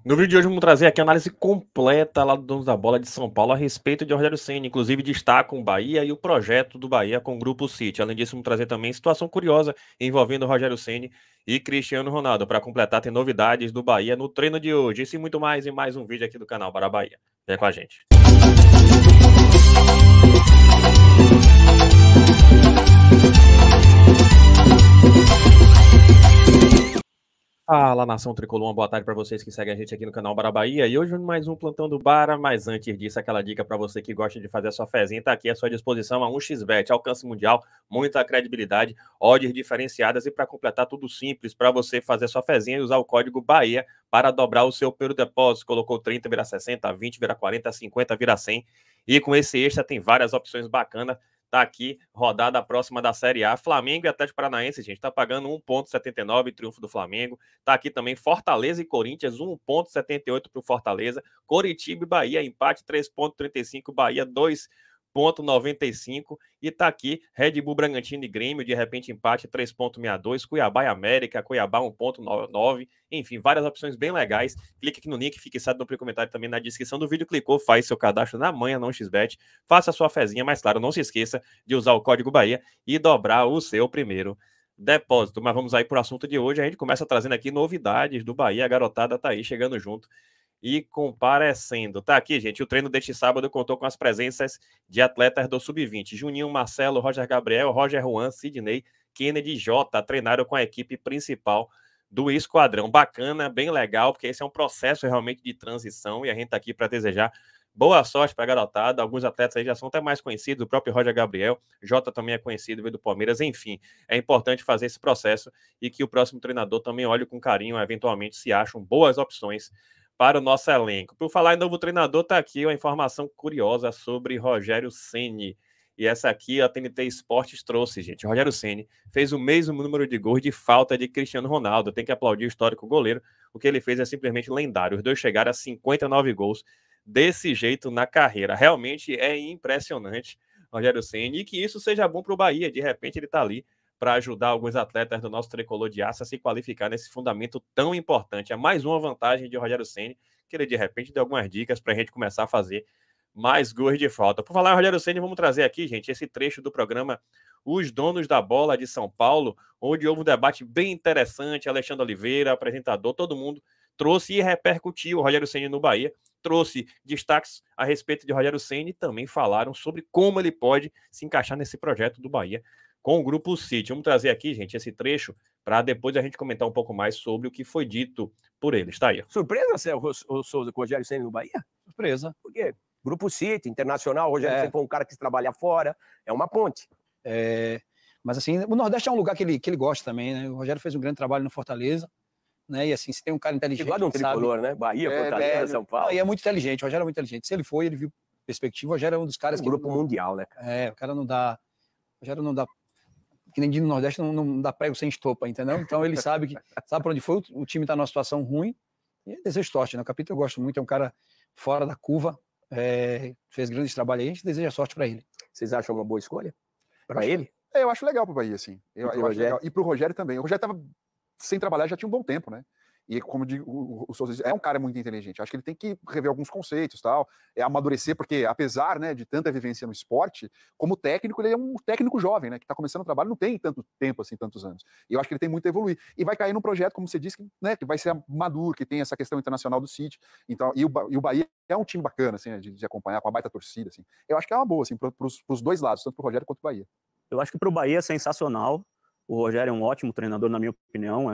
No vídeo de hoje vamos trazer aqui a análise completa lá do Donos da Bola de São Paulo a respeito de Rogério Ceni, inclusive destacam o Bahia e o projeto do Bahia com o Grupo City. Além disso, vamos trazer também situação curiosa envolvendo Rogério Ceni e Cristiano Ronaldo. Para completar, tem novidades do Bahia no treino de hoje. Isso e muito mais em mais um vídeo aqui do canal Bara Bahia. Vem com a gente. Fala, nação tricolor, uma boa tarde para vocês que seguem a gente aqui no canal Bara Bahia. E hoje mais um plantão do Bara, mas antes disso, aquela dica para você que gosta de fazer a sua fezinha, tá aqui à sua disposição a 1xBet, alcance mundial, muita credibilidade, odds diferenciadas e para completar tudo simples para você fazer a sua fezinha e usar o código BAHIA para dobrar o seu primeiro depósito. Colocou 30 vira 60, 20 vira 40, 50 vira 100 e com esse extra tem várias opções bacanas. Tá aqui, rodada próxima da Série A. Flamengo e Atlético Paranaense, gente, tá pagando 1,79 triunfo do Flamengo. Tá aqui também Fortaleza e Corinthians, 1,78 para o Fortaleza. Coritiba e Bahia, empate 3,35. Bahia 2,95. E tá aqui Red Bull Bragantino e Grêmio, de repente empate 3,62. Cuiabá e América, Cuiabá 1,9. Enfim, várias opções bem legais. Clique aqui no link, fique sabendo no comentário também na descrição do vídeo. Clicou, faz seu cadastro na manhã, não XBet. Faça a sua fezinha, mas claro, não se esqueça de usar o código Bahia e dobrar o seu primeiro depósito. Mas vamos aí para o assunto de hoje. A gente começa trazendo aqui novidades do Bahia. A garotada tá aí chegando junto e comparecendo. Tá aqui, gente, o treino deste sábado contou com as presenças de atletas do Sub-20. Juninho, Marcelo, Roger Gabriel, Roger Juan, Sidney, Kennedy e Jota treinaram com a equipe principal do esquadrão. Bacana, bem legal, porque esse é um processo realmente de transição e a gente tá aqui para desejar boa sorte para a garotada. Alguns atletas aí já são até mais conhecidos, o próprio Roger Gabriel, Jota também é conhecido, veio do Palmeiras. Enfim, é importante fazer esse processo e que o próximo treinador também olhe com carinho, eventualmente, se acham boas opções para o nosso elenco. Por falar em novo treinador, tá aqui uma informação curiosa sobre Rogério Ceni. E essa aqui a TNT Esportes trouxe, gente. Rogério Ceni fez o mesmo número de gols de falta de Cristiano Ronaldo. Tem que aplaudir o histórico goleiro. O que ele fez é simplesmente lendário. Os dois chegaram a 59 gols desse jeito na carreira. Realmente é impressionante, Rogério Ceni, e que isso seja bom para o Bahia. De repente ele está ali para ajudar alguns atletas do nosso tricolor de aço a se qualificar nesse fundamento tão importante. É mais uma vantagem de Rogério Ceni, que ele de repente deu algumas dicas para a gente começar a fazer mais gols de falta. Por falar em Rogério Ceni, vamos trazer aqui, gente, esse trecho do programa Os Donos da Bola de São Paulo, onde houve um debate bem interessante. Alexandre Oliveira, apresentador, todo mundo trouxe e repercutiu o Rogério Ceni no Bahia, trouxe destaques a respeito de Rogério Ceni e também falaram sobre como ele pode se encaixar nesse projeto do Bahia com o Grupo City. Vamos trazer aqui, gente, esse trecho para depois a gente comentar um pouco mais sobre o que foi dito por eles. Tá aí. Surpresa, o Souza, com o Rogério Ceni no Bahia? Surpresa. Por quê? Grupo City, Internacional, o Rogério Ceni foi um cara que trabalha fora, é uma ponte. Mas assim, o Nordeste é um lugar que ele gosta também, né? O Rogério fez um grande trabalho no Fortaleza, né? E assim, se tem um cara inteligente... Igual de um tricolor, né? Bahia, Fortaleza, São Paulo. E é muito inteligente, o Rogério é muito inteligente. Se ele foi, ele viu perspectiva, o Rogério é um dos caras que... Grupo mundial, né? O cara não dá... O Rogério não dá... Que nem no Nordeste não dá prego sem estopa, entendeu? Então ele sabe para onde foi, o time tá numa situação ruim e deseja sorte, né? O Capita eu gosto muito, é um cara fora da curva, fez grandes trabalhos aí, a gente deseja sorte para ele. Vocês acham uma boa escolha para ele? Eu acho legal pro Bahia, sim. Eu acho legal. E pro Rogério também. O Rogério tava sem trabalhar já tinha um bom tempo, né? E como eu digo, o Souza é um cara muito inteligente. Acho que ele tem que rever alguns conceitos, tal, amadurecer, porque apesar, né, de tanta vivência no esporte, como técnico, ele é um técnico jovem, né, que está começando o trabalho, não tem tanto tempo assim, tantos anos. E eu acho que ele tem muito a evoluir. E vai cair num projeto, como você disse, que vai ser maduro, que tem essa questão internacional do City. Então, e o Bahia é um time bacana, assim, de acompanhar, com a baita torcida, assim. Eu acho que é uma boa, assim, pros dois lados, tanto pro Rogério quanto pro Bahia. Eu acho que pro Bahia é sensacional. O Rogério é um ótimo treinador, na minha opinião.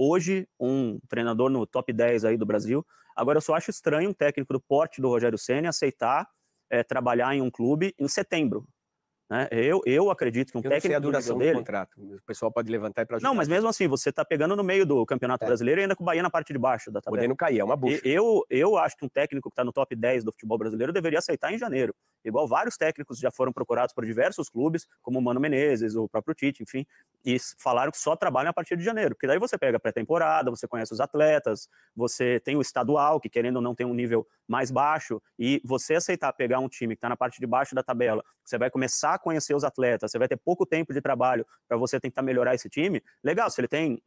Hoje, um treinador no top 10 aí do Brasil. Agora, eu só acho estranho um técnico do porte do Rogério Ceni aceitar trabalhar em um clube em setembro. Né? Eu acredito que um técnico a duração do contrato. O pessoal pode levantar e para ajudar. Não, mas mesmo assim, você está pegando no meio do Campeonato Brasileiro e ainda com o Bahia na parte de baixo da tabela. Podendo cair, é uma bucha. Eu acho que um técnico que está no top 10 do futebol brasileiro deveria aceitar em janeiro. Igual vários técnicos já foram procurados por diversos clubes, como o Mano Menezes, o próprio Tite, enfim, e falaram que só trabalham a partir de janeiro. Porque daí você pega a pré-temporada, você conhece os atletas, você tem o estadual, que querendo ou não tem um nível mais baixo, e você aceitar pegar um time que está na parte de baixo da tabela, você vai começar a conhecer os atletas, você vai ter pouco tempo de trabalho para você tentar melhorar esse time, legal, se ele tem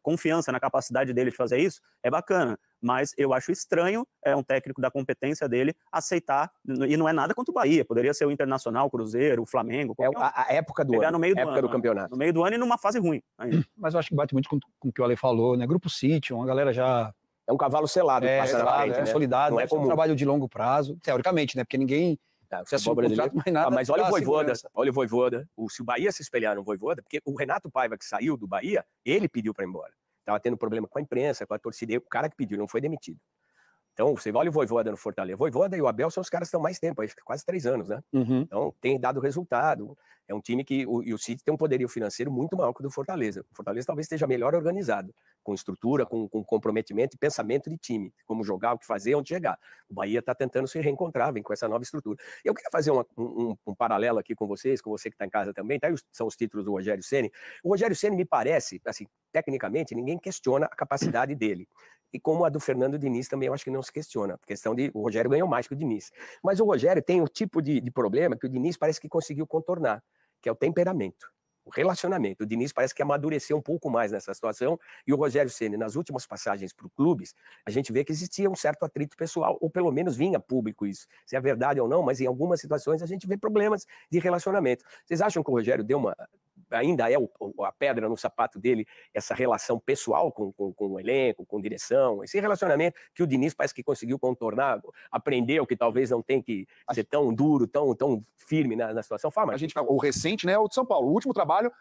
confiança na capacidade dele de fazer isso, é bacana. mas eu acho estranho um técnico da competência dele aceitar, e não é nada contra o Bahia, poderia ser o Internacional, o Cruzeiro, o Flamengo. A época do ano, no meio do campeonato. No meio do ano e numa fase ruim ainda. Mas eu acho que bate muito com o que o Ale falou, né? Grupo City, uma galera já... É um cavalo selado que passa na frente, né? Consolidado, não é comum. Um trabalho de longo prazo, teoricamente, né? Porque ninguém... Mas olha o Vojvoda, se o Bahia se espelhar no Vojvoda, porque o Renato Paiva que saiu do Bahia, ele pediu para ir embora. Estava tendo problema com a imprensa, com a torcida, o cara que pediu, não foi demitido. Então, você olha o Vojvoda no Fortaleza. O Vojvoda e o Abel são os caras que estão mais tempo, aí, quase 3 anos, né? Então, tem dado resultado. É um time que... E o City tem um poderio financeiro muito maior que o do Fortaleza. O Fortaleza talvez esteja melhor organizado, com estrutura, com comprometimento e pensamento de time. Como jogar, o que fazer, onde chegar. O Bahia está tentando se reencontrar, vem com essa nova estrutura. Eu queria fazer um paralelo aqui com você que está em casa também. Tá? São os títulos do Rogério Ceni. O Rogério Ceni me parece, assim, tecnicamente, ninguém questiona a capacidade dele. E como a do Fernando Diniz também, eu acho que não se questiona. A questão de o Rogério ganhou mais que o Diniz. Mas o Rogério tem o tipo de problema que o Diniz parece que conseguiu contornar, que é o temperamento, o relacionamento. O Diniz parece que amadureceu um pouco mais nessa situação. E o Rogério Ceni, nas últimas passagens para os clubes, a gente vê que existia um certo atrito pessoal, ou pelo menos vinha público isso. Se é verdade ou não, mas em algumas situações a gente vê problemas de relacionamento. Vocês acham que o Rogério deu ainda é a pedra no sapato dele, essa relação pessoal com o elenco, com direção, esse relacionamento que o Diniz parece que conseguiu contornar, aprendeu que talvez não tem que ser tão duro, tão firme na situação. A gente fala, o recente, né, o de São Paulo. O último trabalho,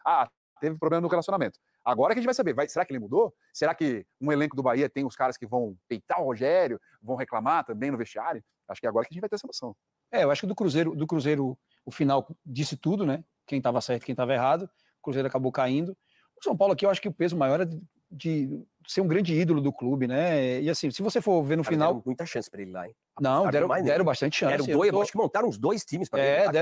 teve problema no relacionamento. Agora que a gente vai saber, será que ele mudou? Será que um elenco do Bahia tem os caras que vão peitar o Rogério, vão reclamar também no vestiário? Acho que é agora que a gente vai ter essa noção. Eu acho que do Cruzeiro o final disse tudo, né? Quem estava certo, quem estava errado. O Cruzeiro acabou caindo. O São Paulo aqui, eu acho que o peso maior é de ser um grande ídolo do clube, né? E assim, se você for ver no final... Deram muita chance para ele lá, hein? Não, deram bastante chance. Acho que montaram uns 2 times para ele.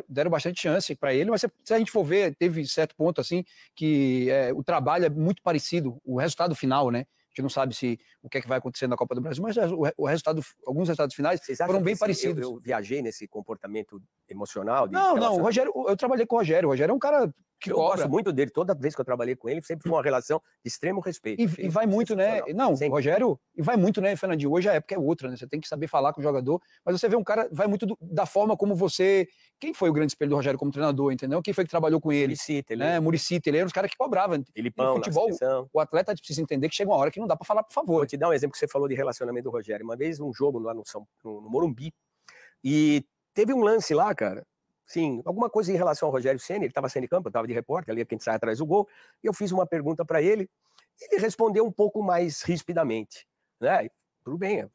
Deram bastante chance para ele, mas se a gente for ver, teve certo ponto assim, que o trabalho é muito parecido, o resultado final, né? A gente não sabe o que é que vai acontecer na Copa do Brasil, mas alguns resultados finais foram bem parecidos. Eu viajei nesse comportamento emocional? Não, o Rogério, eu trabalhei com o Rogério. O Rogério é um cara que eu gosto muito dele. Toda vez que eu trabalhei com ele, sempre foi uma relação de extremo respeito. E vai muito, né? Não, sempre. Rogério, e vai muito, né, Fernandinho? Hoje a época é outra, né? Você tem que saber falar com o jogador, mas você vê um cara, vai muito da forma como você... Quem foi o grande espelho do Rogério como treinador, entendeu? Quem foi que trabalhou com ele? Muricy, ele era um cara que cobrava. No futebol, o atleta precisa entender que chega uma hora que não dá para falar, por favor. Vou te dar um exemplo que você falou de relacionamento do Rogério. Uma vez, um jogo lá no Morumbi, e teve um lance lá, cara, sim, alguma coisa em relação ao Rogério Ceni, ele estava saindo de campo, eu estava de repórter, ali quem sai atrás do gol, e eu fiz uma pergunta para ele, ele respondeu um pouco mais rispidamente, né? Tudo bem,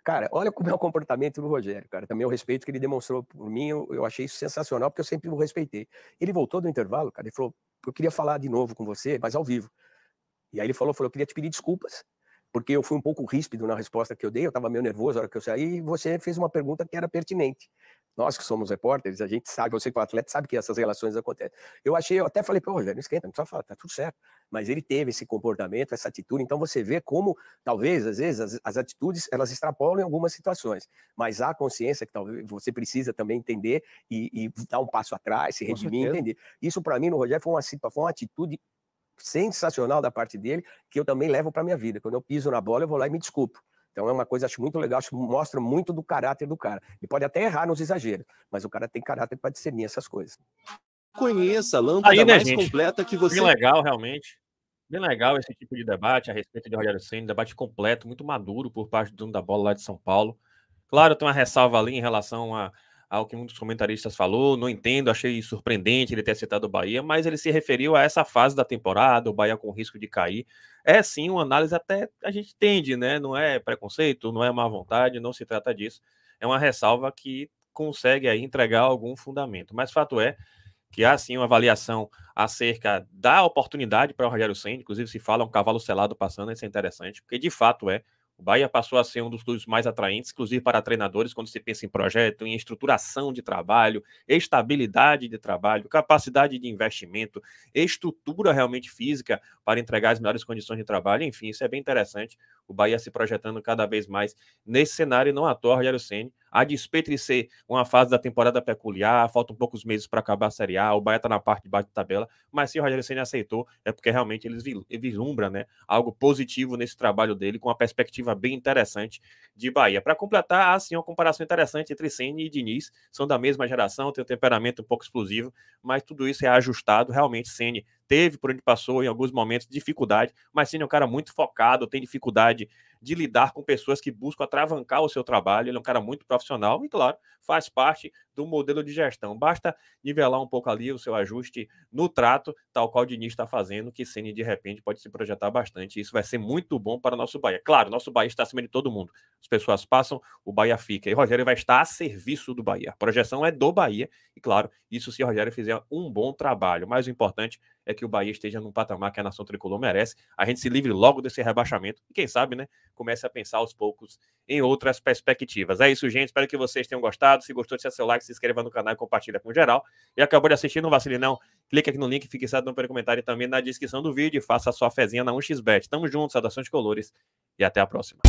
cara, olha como é o comportamento do Rogério, cara, também o respeito que ele demonstrou por mim, eu achei isso sensacional, porque eu sempre o respeitei. Ele voltou do intervalo, cara, ele falou, eu queria falar de novo com você, mas ao vivo. E aí ele falou, eu queria te pedir desculpas, porque eu fui um pouco ríspido na resposta que eu dei, eu estava meio nervoso na hora que eu saí, e você fez uma pergunta que era pertinente. Nós que somos repórteres, a gente sabe, você que é um atleta, sabe que essas relações acontecem. Eu até falei, Rogério, não esquenta, não precisa falar, tá tudo certo. Mas ele teve esse comportamento, essa atitude, então você vê como, talvez, às vezes, as atitudes, elas extrapolam em algumas situações, mas há consciência que talvez você precisa também entender e dar um passo atrás, se redimir, entender. Isso, para mim, no Rogério, foi uma atitude sensacional da parte dele, que eu também levo para minha vida. Quando eu piso na bola, eu vou lá e me desculpo. Então é uma coisa, acho muito legal, acho que mostra muito do caráter do cara. Ele pode até errar nos exageros, mas o cara tem caráter para discernir essas coisas. Conheça a lâmpada mais completa que você... Bem legal, realmente. Bem legal esse tipo de debate a respeito de Rogério Ceni, debate completo, muito maduro por parte do dono da bola lá de São Paulo. Claro, tem uma ressalva ali em relação ao que muitos comentaristas falou, não entendo, achei surpreendente ele ter citado o Bahia, mas ele se referiu a essa fase da temporada, o Bahia com risco de cair. É sim uma análise até a gente entende, né? Não é preconceito, não é má vontade, não se trata disso. É uma ressalva que consegue aí entregar algum fundamento. Mas fato é que há sim uma avaliação acerca da oportunidade para o Rogério Ceni, inclusive se fala um cavalo selado passando, isso é interessante, porque de fato o Bahia passou a ser um dos clubes mais atraentes, inclusive para treinadores, quando se pensa em projeto, em estruturação de trabalho, estabilidade de trabalho, capacidade de investimento, estrutura realmente física para entregar as melhores condições de trabalho. Enfim, isso é bem interessante. o Bahia se projetando cada vez mais nesse cenário, e não à toa, Rogério Ceni, a despeito de ser uma fase da temporada peculiar, faltam poucos meses para acabar a Série A, o Bahia está na parte de baixo da tabela, mas se o Rogério Ceni aceitou, é porque realmente eles vislumbram, né, algo positivo nesse trabalho dele, com uma perspectiva bem interessante de Bahia. Para completar, há sim uma comparação interessante entre Ceni e Diniz, são da mesma geração, tem um temperamento um pouco explosivo, mas tudo isso é ajustado. Realmente Ceni teve, por onde passou, em alguns momentos, dificuldade, mas Ceni é um cara muito focado, tem dificuldade de lidar com pessoas que buscam atravancar o seu trabalho, ele é um cara muito profissional e, claro, faz parte do modelo de gestão. Basta nivelar um pouco ali o seu ajuste no trato, tal qual o Diniz está fazendo, que Ceni, de repente, pode se projetar bastante. Isso vai ser muito bom para o nosso Bahia. Claro, nosso Bahia está acima de todo mundo. As pessoas passam, o Bahia fica. E o Rogério vai estar a serviço do Bahia. A projeção é do Bahia e, claro, isso se o Rogério fizer um bom trabalho. Mas o importante é que o Bahia esteja num patamar que a nação tricolor merece. A gente se livre logo desse rebaixamento e, quem sabe, né, comece a pensar aos poucos em outras perspectivas. É isso, gente. Espero que vocês tenham gostado. Se gostou, deixa seu like, se inscreva no canal e compartilha com geral. E acabou de assistir, não vacile não. Clique aqui no link, fique fixado no primeiro comentário e também na descrição do vídeo e faça a sua fezinha na 1xBet. Tamo junto, saudações de colores e até a próxima.